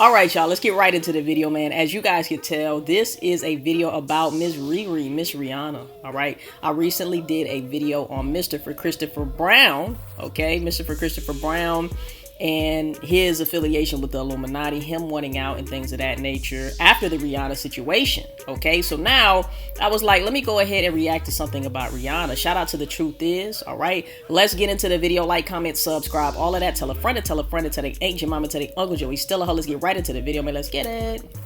All right, y'all, let's get right into the video, man. As you guys can tell, this is a video about Miss Rihanna. All right, I recently did a video on Christopher Brown. Okay, Christopher Brown and his affiliation with the Illuminati, him wanting out and things of that nature after the Rihanna situation. Okay, so now I was like, let me go ahead and react to something about Rihanna. Shout out to The Truth Is. All right, let's get into the video. Like, comment, subscribe, all of that. Tell a friend, tell the ain't your mama, tell the uncle Joey. Still a hoe. Let's get right into the video, man. Let's get it.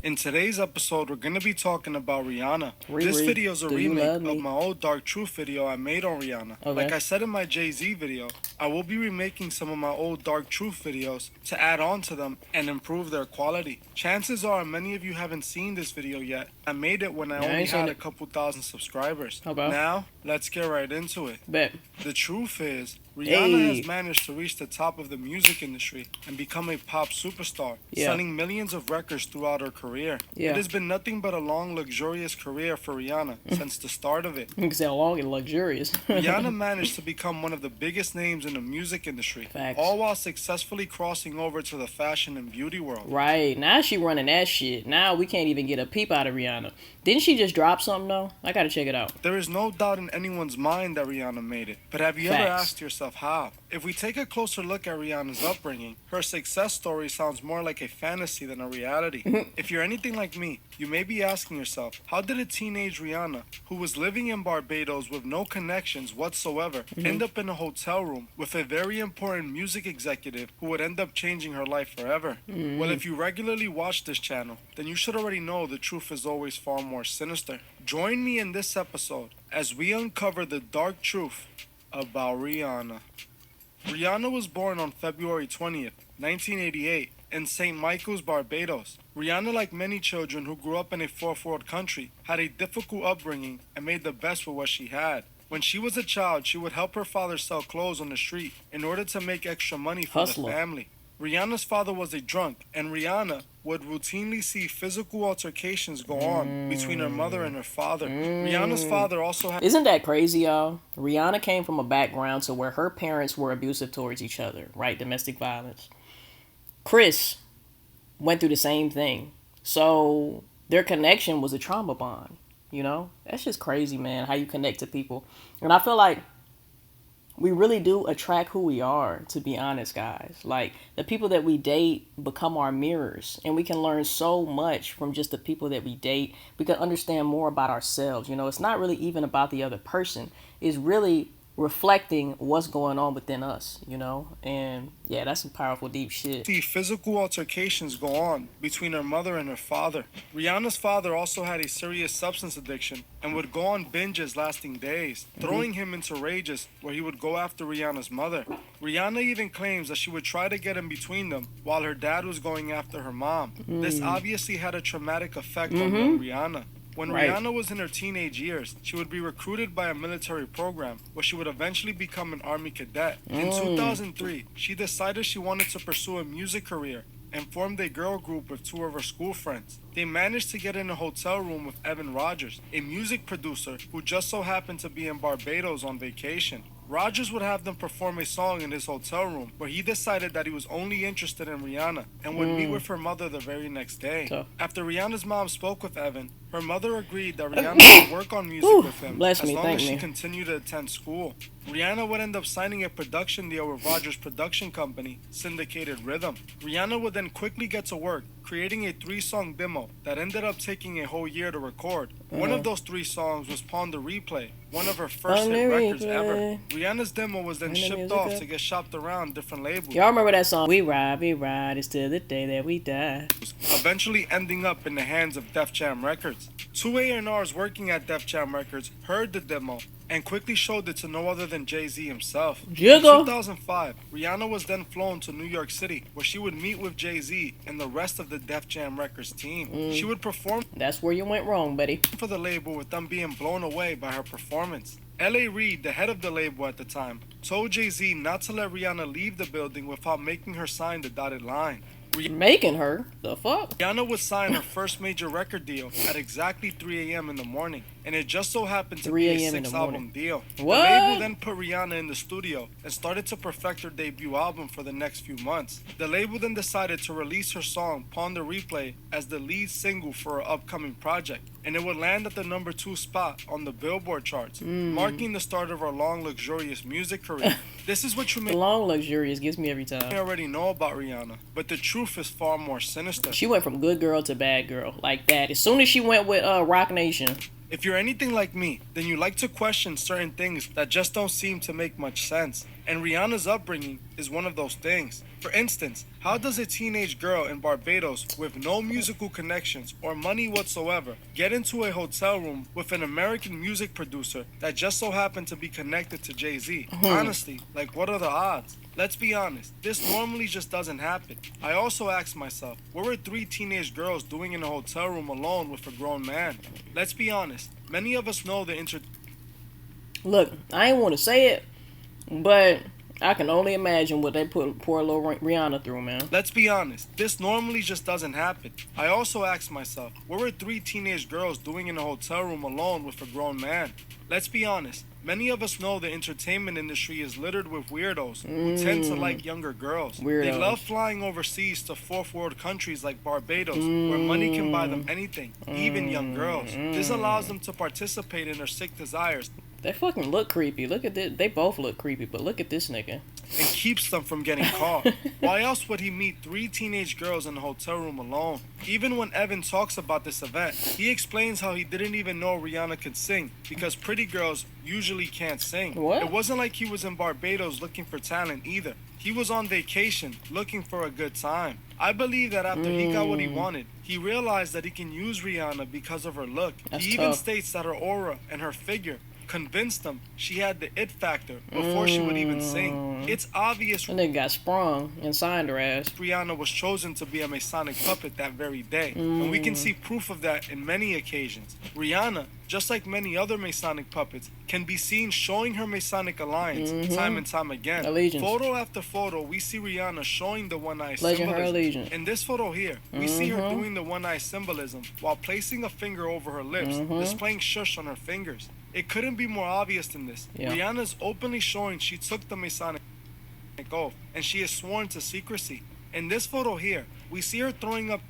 In today's episode, we're going to be talking about Rihanna. This video is a remake of my old Dark Truth video I made on Rihanna. Okay. Like I said in my Jay-Z video, I will be remaking some of my old Dark Truth videos to add on to them and improve their quality. Chances are many of you haven't seen this video yet. I made it when I only had a couple thousand subscribers. Okay. Now, let's get right into it. Bet. The truth is, Rihanna has managed to reach the top of the music industry and become a pop superstar, selling millions of records throughout her career. It has been nothing but a long, luxurious career for Rihanna since the start of it. You can say long and luxurious. Rihanna managed to become one of the biggest names in the music industry, all while successfully crossing over to the fashion and beauty world. Right, now she running that shit. Now we can't even get a peep out of Rihanna. Didn't she just drop something though? I gotta check it out. There is no doubt in anyone's mind that Rihanna made it, but have you ever asked yourself how? If we take a closer look at Rihanna's upbringing, her success story sounds more like a fantasy than a reality. If you're anything like me, you may be asking yourself, how did a teenage Rihanna, who was living in Barbados with no connections whatsoever, end up in a hotel room with a very important music executive who would end up changing her life forever? Well, if you regularly watch this channel, then you should already know the truth is always far more sinister. Join me in this episode as we uncover the dark truth about Rihanna. Rihanna was born on February 20th, 1988, in St. Michael's, Barbados. Rihanna, like many children who grew up in a fourth world country, had a difficult upbringing and made the best with what she had. When she was a child, she would help her father sell clothes on the street in order to make extra money for the family. Rihanna's father was a drunk, and Rihanna would routinely see physical altercations go on between her mother and her father. Rihanna's father also had... Isn't that crazy, y'all? Rihanna came from a background to where her parents were abusive towards each other, right? Domestic violence. Chris went through the same thing. So their connection was a trauma bond, you know? That's just crazy, man, how you connect to people. And I feel like we really do attract who we are, to be honest, guys. Like, the people that we date become our mirrors, and we can learn so much from just the people that we date. We can understand more about ourselves. You know, it's not really even about the other person. It's really reflecting what's going on within us, you know? And yeah, that's some powerful, deep shit. See physical altercations go on between her mother and her father. Rihanna's father also had a serious substance addiction and would go on binges lasting days, throwing him into rages where he would go after Rihanna's mother. Rihanna even claims that she would try to get in between them while her dad was going after her mom. This obviously had a traumatic effect on Rihanna. When Rihanna was in her teenage years, she would be recruited by a military program where she would eventually become an army cadet. In 2003, she decided she wanted to pursue a music career and formed a girl group with two of her school friends. They managed to get in a hotel room with Evan Rogers, a music producer who just so happened to be in Barbados on vacation. Rogers would have them perform a song in his hotel room where he decided that he was only interested in Rihanna and would meet with her mother the very next day. After Rihanna's mom spoke with Evan, her mother agreed that Rihanna would work on music with him as long as she continued to attend school. Rihanna would end up signing a production deal with Rogers' production company, Syndicated Rhythm. Rihanna would then quickly get to work, creating a 3-song demo that ended up taking a whole year to record. One of those 3 songs was Pawn the Replay, one of her first hit records ever. Rihanna's demo was then shipped off to get shopped around different labels. Y'all remember that song? We ride, it's till the day that we die. Eventually ending up in the hands of Def Jam Records. 2 A&Rs working at Def Jam Records heard the demo and quickly showed it to no other than Jay-Z himself. In 2005, Rihanna was then flown to New York City, where she would meet with Jay-Z and the rest of the Def Jam Records team. She would perform... That's where you went wrong, buddy. ...for the label, with them being blown away by her performance. L.A. Reid, the head of the label at the time, told Jay-Z not to let Rihanna leave the building without making her sign the dotted line. Making her? The fuck? Rihanna would sign her first major record deal at exactly 3 a.m. in the morning, and it just so happened to 3 be a a.m. in the 6-album deal. What? The label then put Rihanna in the studio and started to perfect her debut album for the next few months. The label then decided to release her song Pon de Replay as the lead single for her upcoming project, and it would land at the number 2 spot on the Billboard charts, marking the start of her long, luxurious music career. This is what you may The long luxurious gets me every time. already know about Rihanna, but the truth is far more sinister. She went from good girl to bad girl like that. As soon as she went with Rock Nation. If you're anything like me, then you like to question certain things that just don't seem to make much sense. And Rihanna's upbringing is one of those things. For instance, how does a teenage girl in Barbados with no musical connections or money whatsoever get into a hotel room with an American music producer that just so happened to be connected to Jay-Z? Honestly, like, what are the odds? Let's be honest, this normally just doesn't happen. I also asked myself, what were 3 teenage girls doing in a hotel room alone with a grown man? Let's be honest, many of us know the Look, I ain't want to say it, but I can only imagine what they put poor little Rihanna through, man. Let's be honest, this normally just doesn't happen. I also asked myself, what were 3 teenage girls doing in a hotel room alone with a grown man? Let's be honest, many of us know the entertainment industry is littered with weirdos who tend to like younger girls. Weirdos. They love flying overseas to fourth world countries like Barbados, where money can buy them anything, even young girls. This allows them to participate in their sick desires They fucking look creepy. Look at this. They both look creepy, but look at this nigga. and keeps them from getting caught. Why else would he meet 3 teenage girls in a hotel room alone? Even when Evan talks about this event, he explains how he didn't even know Rihanna could sing because pretty girls usually can't sing. What? It wasn't like he was in Barbados looking for talent either. He was on vacation looking for a good time. I believe that after he got what he wanted, he realized that he can use Rihanna because of her look. That's He even tough. states that her aura and her figure convinced him she had the it factor before she would even sing. It's obvious That nigga got sprung and signed her ass. Rihanna was chosen to be a Masonic puppet that very day, and we can see proof of that in many occasions. Rihanna, just like many other Masonic puppets, can be seen showing her Masonic Alliance time and time again. Allegiance. Photo after photo, we see Rihanna showing the one-eye Pledging her symbolism. allegiance. In this photo here, we see her doing the one-eye symbolism while placing a finger over her lips, displaying shush on her fingers. It couldn't be more obvious than this. Yeah. Rihanna's openly showing she took the Masonic oath, and she is sworn to secrecy. In this photo here, we see her throwing up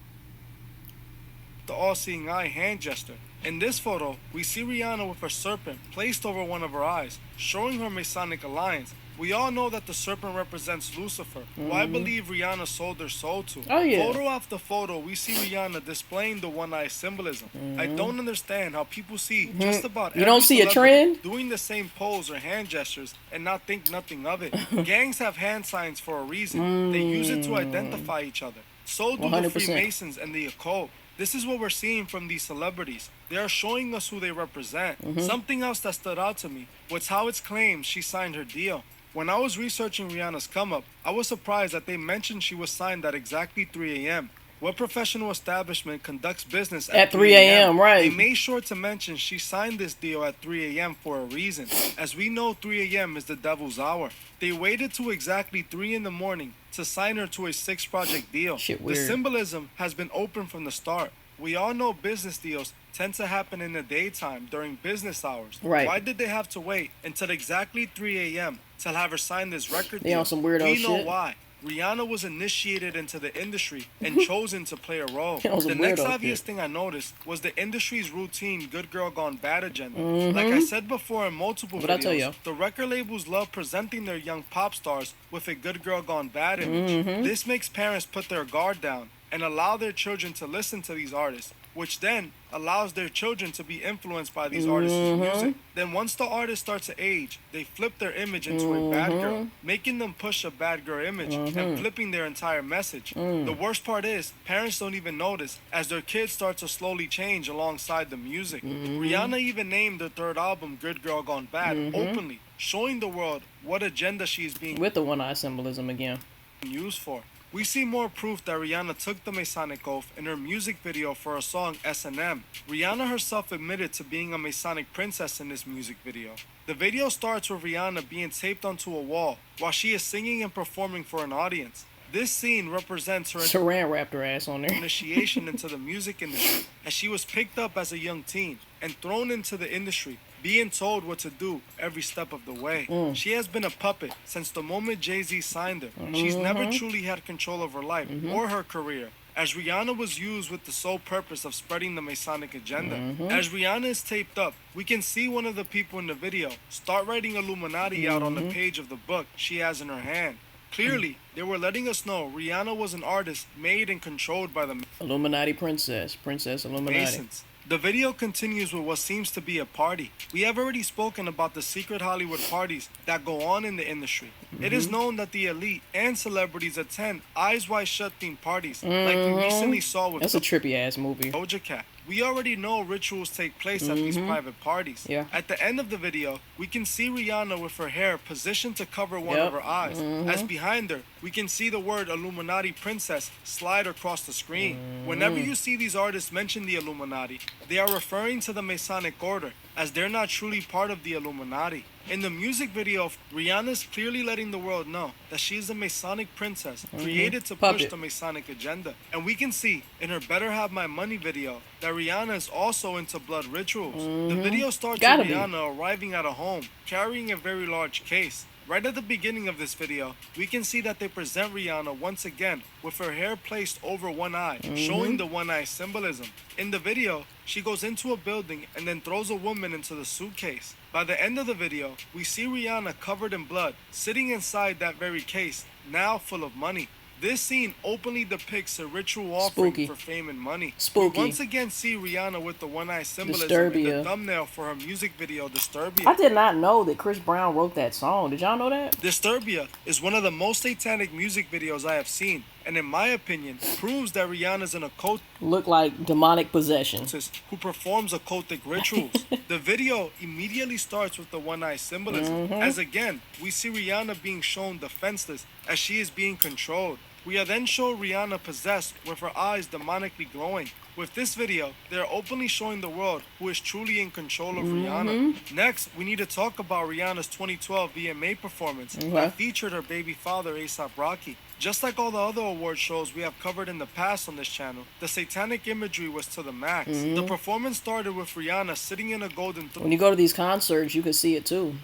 the all-seeing eye hand gesture. In this photo, we see Rihanna with her serpent placed over one of her eyes, showing her Masonic Alliance. We all know that the serpent represents Lucifer, who I believe Rihanna sold her soul to. Oh, yeah. Photo after photo, we see Rihanna displaying the one-eye symbolism. I don't understand how people see just about You don't every see a celebrity trend? doing the same pose or hand gestures and not think nothing of it. Gangs have hand signs for a reason. They use it to identify each other. So do the 100%. Freemasons and the occult. This is what we're seeing from these celebrities. They are showing us who they represent. Something else that stood out to me was how it's claimed she signed her deal. When I was researching Rihanna's come up, I was surprised that they mentioned she was signed at exactly 3 a.m. What professional establishment conducts business At 3 a.m., right. They made sure to mention she signed this deal at 3 a.m. for a reason. As we know, 3 a.m. is the devil's hour. They waited to exactly 3 in the morning to sign her to a 6-project deal. Shit The weird. symbolism has been open from the start. We all know business deals tend to happen in the daytime during business hours. Right. Why did they have to wait until exactly 3 a.m. to have her sign this record They deal? on some weirdo We know shit. why. Rihanna was initiated into the industry and chosen to play a role. They on some The next weirdo obvious shit. thing I noticed was the industry's routine good girl gone bad agenda. Like I said before in multiple What'd I tell videos, ya? the record labels love presenting their young pop stars with a good girl gone bad image. This makes parents put their guard down and allow their children to listen to these artists, which then allows their children to be influenced by these artists' music. Then once the artists start to age, they flip their image into a bad girl, making them push a bad girl image and flipping their entire message. The worst part is, parents don't even notice as their kids start to slowly change alongside the music. Rihanna even named her 3rd album Good Girl Gone Bad openly, showing the world what agenda she is being With the one-eye symbolism again. used for. We see more proof that Rihanna took the Masonic oath in her music video for her song S&M. Rihanna herself admitted to being a Masonic princess in this music video. The video starts with Rihanna being taped onto a wall while she is singing and performing for an audience. This scene represents her Saran wrapped her ass on there. initiation into the music industry, as she was picked up as a young teen and thrown into the industry, being told what to do every step of the way. She has been a puppet since the moment Jay-Z signed her. She's never truly had control of her life or her career, as Rihanna was used with the sole purpose of spreading the Masonic agenda. As Rihanna is taped up, we can see one of the people in the video start writing Illuminati out on the page of the book she has in her hand. Clearly, they were letting us know Rihanna was an artist made and controlled by the Illuminati princess. Princess Illuminati. Masons. The video continues with what seems to be a party. We have already spoken about the secret Hollywood parties that go on in the industry. It is known that the elite and celebrities attend eyes wide shut themed parties, like we recently saw with That's a trippy ass movie. Doja Cat. We already know rituals take place at these private parties. Yeah. At the end of the video, we can see Rihanna with her hair positioned to cover one of her eyes. As behind her, we can see the word Illuminati Princess slide across the screen. Whenever you see these artists mention the Illuminati, they are referring to the Masonic Order, as they're not truly part of the Illuminati. In the music video, Rihanna is clearly letting the world know that she is a Masonic princess created to push the Masonic agenda. And we can see in her Better Have My Money video that Rihanna is also into blood rituals. The video starts with Rihanna arriving at a home carrying a very large case. Right at the beginning of this video, we can see that they present Rihanna once again with her hair placed over one eye, showing the one eye symbolism. In the video, she goes into a building and then throws a woman into the suitcase. By the end of the video, we see Rihanna covered in blood, sitting inside that very case, now full of money. This scene openly depicts a ritual offering for fame and money. We once again see Rihanna with the one-eye symbolism in the thumbnail for her music video, Disturbia. I did not know that Chris Brown wrote that song. Did y'all know that? Disturbia is one of the most satanic music videos I have seen, and in my opinion, proves that Rihanna's an occult look like demonic possession who performs occultic rituals. The video immediately starts with the one-eye symbolism, as again, we see Rihanna being shown defenseless as she is being controlled. We are then shown Rihanna possessed with her eyes demonically glowing. With this video, they are openly showing the world who is truly in control of Rihanna. Next, we need to talk about Rihanna's 2012 VMA performance that featured her baby father, A$AP Rocky. Just like all the other award shows we have covered in the past on this channel, the satanic imagery was to the max. The performance started with Rihanna sitting in a golden throne. When you go to these concerts, you can see it too.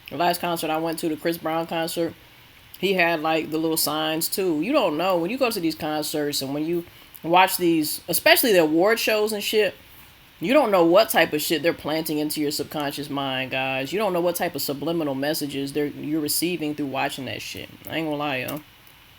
The last concert I went to, the Chris Brown concert, he had like the little signs too. You don't know when you go to these concerts and when you watch these, especially the award shows and shit, you don't know what type of shit they're planting into your subconscious mind, guys. You don't know what type of subliminal messages you're receiving through watching that shit. I ain't gonna lie, yo.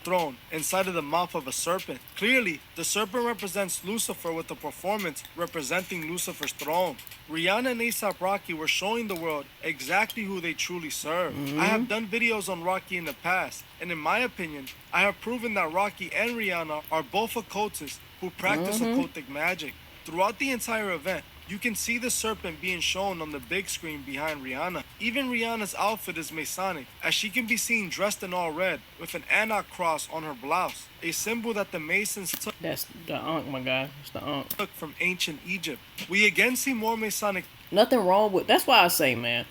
Throne inside of the mouth of a serpent. Clearly, the serpent represents Lucifer, with the performance representing Lucifer's throne. Rihanna and A$AP Rocky were showing the world exactly who they truly serve. I have done videos on Rocky in the past, and in my opinion, I have proven that Rocky and Rihanna are both occultists who practice occultic magic. Throughout the entire event, you can see the serpent being shown on the big screen behind Rihanna. Even Rihanna's outfit is Masonic, as she can be seen dressed in all red with an Anak cross on her blouse, a symbol that the Masons took. That's the Ankh, my guy. It's the Ankh. Took from ancient Egypt. We again see more Masonic. Nothing wrong with. That's why I say, man,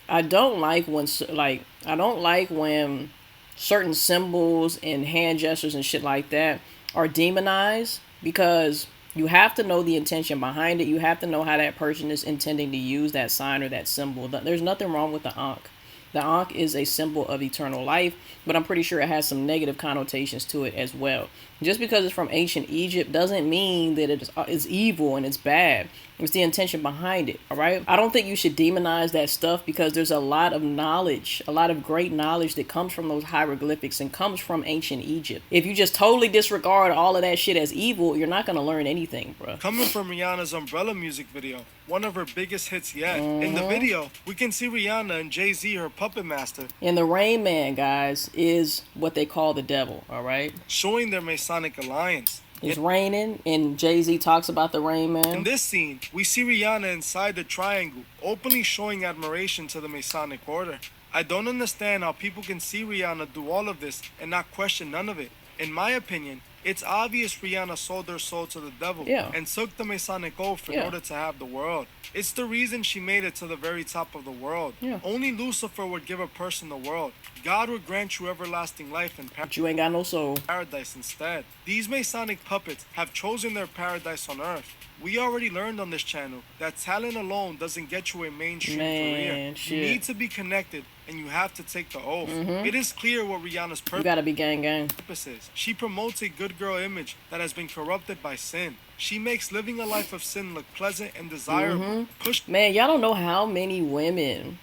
I don't like when certain symbols and hand gestures and shit like that are demonized, because you have to know the intention behind it. You have to know how that person is intending to use that sign or that symbol. There's nothing wrong with the Ankh. The Ankh is a symbol of eternal life, but I'm pretty sure it has some negative connotations to it as well. Just because it's from ancient Egypt doesn't mean that it's evil and it's bad. It's the intention behind it, all right? I don't think you should demonize that stuff, because there's a lot of knowledge, a lot of great knowledge that comes from those hieroglyphics and comes from ancient Egypt. If you just totally disregard all of that shit as evil, you're not going to learn anything, bro. Coming from Rihanna's Umbrella music video, one of her biggest hits yet. In the video, we can see Rihanna and Jay-Z, her puppet master. And the Rain Man, guys, is what they call the devil, all right? Showing their Masonic Alliance. It's raining, and Jay-Z talks about the Rain Man. In this scene, we see Rihanna inside the triangle, openly showing admiration to the Masonic Order. I don't understand how people can see Rihanna do all of this and not question none of it. In my opinion, It's obvious Rihanna sold her soul to the devil and took the Masonic oath in order to have the world. It's the reason she made it to the very top of the world. Only Lucifer would give a person the world. God would grant you everlasting life and but you ain't got no soul. Paradise instead. These Masonic puppets have chosen their paradise on earth. We already learned on this channel that talent alone doesn't get you a mainstream career. You need to be connected and you have to take the oath. It is clear what Rihanna's purpose. You gotta be gang. Is. She promotes a good girl image that has been corrupted by sin. She makes living a life of sin look pleasant and desirable. Man, y'all don't know how many women,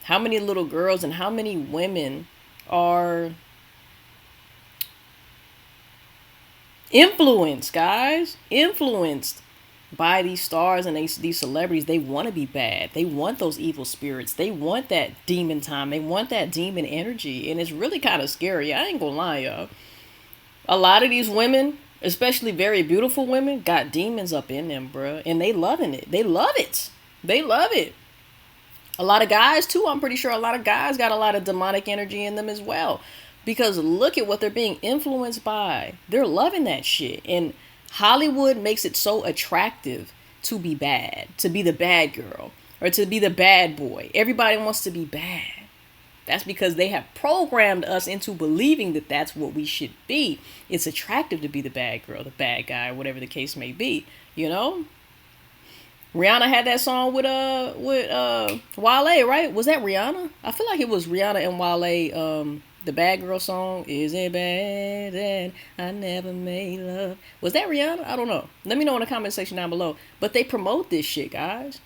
how many little girls, and how many women are influenced, guys. Influenced by these stars and these celebrities. They want to be bad. They want those evil spirits. They want that demon time. They want that demon energy. And it's really kind of scary. I ain't gonna lie, y'all. A lot of these women, especially very beautiful women, got demons up in them, bruh. And they loving it. They love it. They love it. A lot of guys, too. I'm pretty sure a lot of guys got a lot of demonic energy in them as well. Because look at what they're being influenced by. They're loving that shit. And Hollywood makes it so attractive to be bad, to be the bad girl, or to be the bad boy. Everybody wants to be bad. That's because they have programmed us into believing that that's what we should be. It's attractive to be the bad girl, the bad guy, whatever the case may be, you know? Rihanna had that song with Wale, right? Was that Rihanna? I feel like it was Rihanna and Wale, the bad girl song. Is it bad that I never made love? Was that Rihanna? I don't know. Let me know in the comment section down below. But they promote this shit, guys.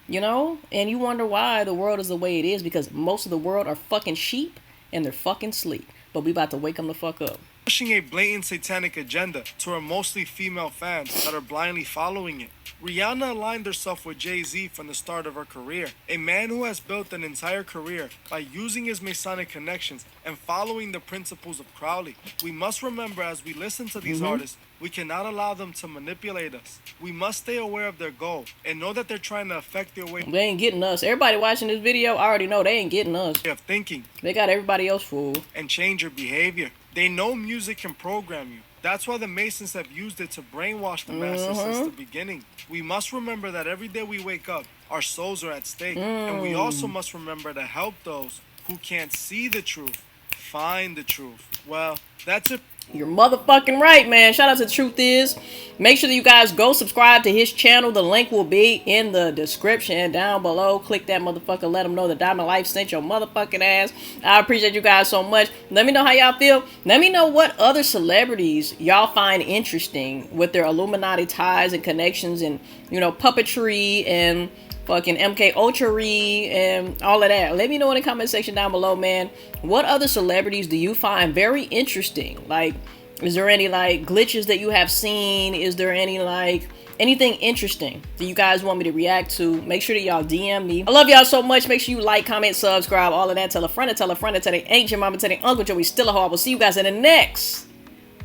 You know? And you wonder why the world is the way it is, because most of the world are fucking sheep and they're fucking sleep. But we about to wake them the fuck up. Pushing a blatant satanic agenda to her mostly female fans that are blindly following it. Rihanna aligned herself with Jay-Z from the start of her career, a man who has built an entire career by using his Masonic connections and following the principles of Crowley. We must remember, as we listen to these artists, we cannot allow them to manipulate us. We must stay aware of their goal and know that they're trying to affect their way. They ain't getting us. Everybody watching this video, I already know they ain't getting us. Of thinking. They got everybody else fooled. And change your behavior. They know music can program you. That's why the Masons have used it to brainwash the masses since the beginning. We must remember that every day we wake up, our souls are at stake. And we also must remember to help those who can't see the truth find the truth. Well, that's it. You're motherfucking right, man. Shout out to Truth Is. Make sure that you guys go subscribe to his channel. The link will be in the description down below. Click that motherfucker. Let them know the Diamond Life sent your motherfucking ass. I appreciate you guys so much. Let me know how y'all feel. Let me know what other celebrities y'all find interesting with their Illuminati ties and connections and, you know, puppetry and fucking MK Ultra-y and all of that. Let me know in the comment section down below, man. What other celebrities do you find very interesting? Like, is there any like glitches that you have seen? Is there any like anything interesting that you guys want me to react to? Make sure that y'all DM me. I love y'all so much. Make sure you like, comment, subscribe, all of that. Tell a friend, tell their aunt, your mama, tell their uncle, Joey, still a hoe. I will see you guys in the next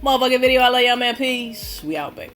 motherfucking video. I love y'all, man. Peace. We out, baby.